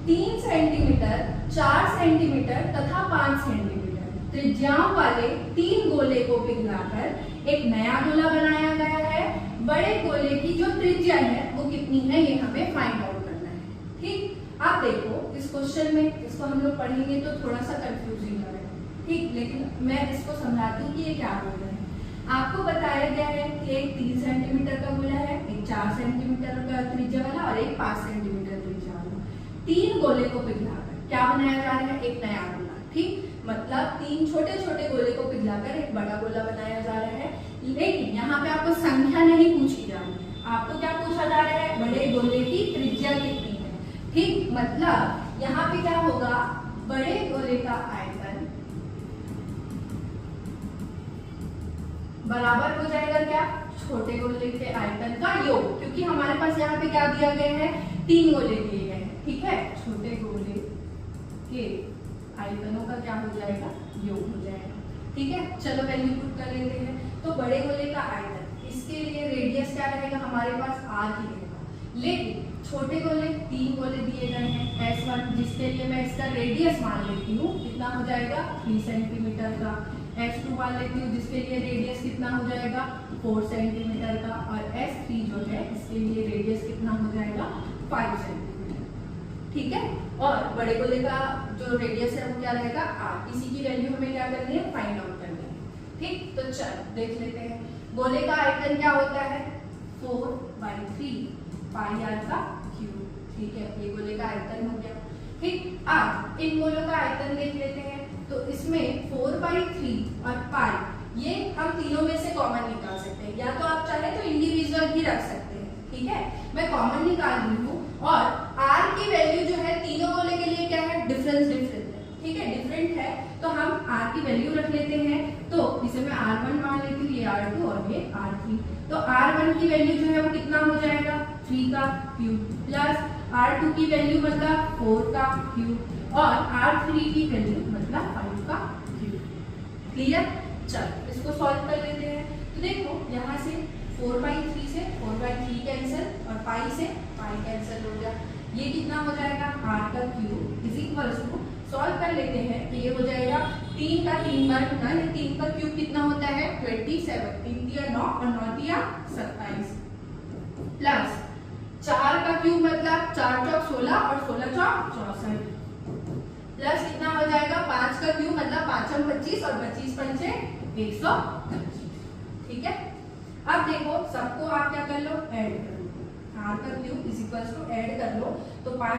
3 centimetre, 4 centimetre तथा 5 centimetre त्रिज्याओं वाले 3 गोले को पिघलाकर एक नया गोला बनाया गया है। बड़े गोले की जो त्रिज्या है वो कितनी है ये हमें फाइंड आउट करना है। ठीक, आप देखो इस क्वेश्चन में इसको हम लोग पढ़ेंगे तो थोड़ा सा कंफ्यूजिंग लगेगा, ठीक, लेकिन मैं इसको समझाती हूँ कि ये क्या बोल रहे हैं। आपको बताया गया है कि एक 3 सेंटीमीटर का गोला है, एक 4 सेंटीमीटर का त्रिज्या वाला और एक 5 सेंटीमीटर त्रिज्या वाला। 3 गोले को पिघलाकर क्या बनाया जा रहा है, एक नया गोला। ठीक, मतलब 3 छोटे छोटे गोले को पिघलाकर एक बड़ा गोला बनाया जा रहा है। लेकिन यहाँ पे आपको संख्या नहीं पूछी जा रही है, आपको क्या पूछा जा रहा है, बड़े गोले की त्रिज्या कितनी है। ठीक, मतलब यहाँ पे क्या होगा, बड़े गोले का आयतन बराबर हो जाएगा क्या, छोटे गोले के आयतन का योग, क्योंकि हमारे पास यहाँ पे क्या दिया गया है, 3 गोले दिए गए हैं। ठीक है, छोटे गोले के आयतनों का क्या हो जाएगा, योग हो जाएगा। ठीक है, चलो वैल्यू पुट कर लेते हैं। तो बड़े गोले का आयतन, इसके लिए रेडियस क्या रहेगा, हमारे पास r ही रहेगा। लेकिन छोटे गोले 3 गोले दिए गए हैं S1, जिसके लिए मैं इसका रेडियस मान लेती हूँ, कितना हो जाएगा 3 सेंटीमीटर का। S2 मान लेती हूँ, जिसके लिए रेडियस कितना हो जाएगा 4 सेंटीमीटर का। और S3 जो है इसके लिए रेडियस कितना हो जाएगा 5 सेंटीमीटर। ठीक है, और बड़े गोले का जो रेडियस है वो क्या रहेगा r। इसी की वैल्यू हमें क्या करनी है, फाइंड आउट करनी है। ठीक, तो चलो देख लेते हैं। गोले का आयतन क्या होता है, 4/3 पाई r का क्यूब। ठीक है, ये गोले का आयतन हो गया। ठीक, अब इन गोलों का आयतन देख लेते हैं। तो इसमें 4/3 और पाई, ये हम तीनों में से कॉमन निकाल सकते हैं, या तो आप चाहे तो इंडिविजुअल भी रख सकते हैं। ठीक है, मैं कॉमन निकाल रही हूँ। और r की वैल्यू जो है तीनों गोले के लिए क्या है, डिफरेंट है। ठीक है, डिफरेंट है, तो हम r की वैल्यू रख लेते हैं। तो इसे मैं r1 मान लेती हूँ, ये r2 और ये r3। तो r1 की वैल्यू जो है वो कितना हो जाएगा, 3 का क्यूब, प्लस r2 की वैल्यू मतलब 4 का क्यूब, और r3 की वैल्यू मतलब 5 का क्यूब। क्लियर, चलो इसको सॉल्व कर लेते हैं। तो देखो यहाँ से 4/3 से 4/3 कैंसिल और पाई से पाई कैंसिल हो गया। ये कितना हो जाएगा, r का cube is equals to, solve कर लेते हैं तो ये हो जाएगा 3 का 3 बार गुना, 3 का क्यूब कितना होता है 27, 3 दिया 9 और 9 दिया 27, प्लस 4 का क्यूब मतलब 4 चौक 16 और 16 चौक 64, प्लस कितना हो जाएगा 5 का क्यूब मतलब 5 25 और 25 पंचे 125। ठीक है, अब देखो सबको आप क्या कर लो, ऐड कर लो, r का cube is equals to add कर लो तो 5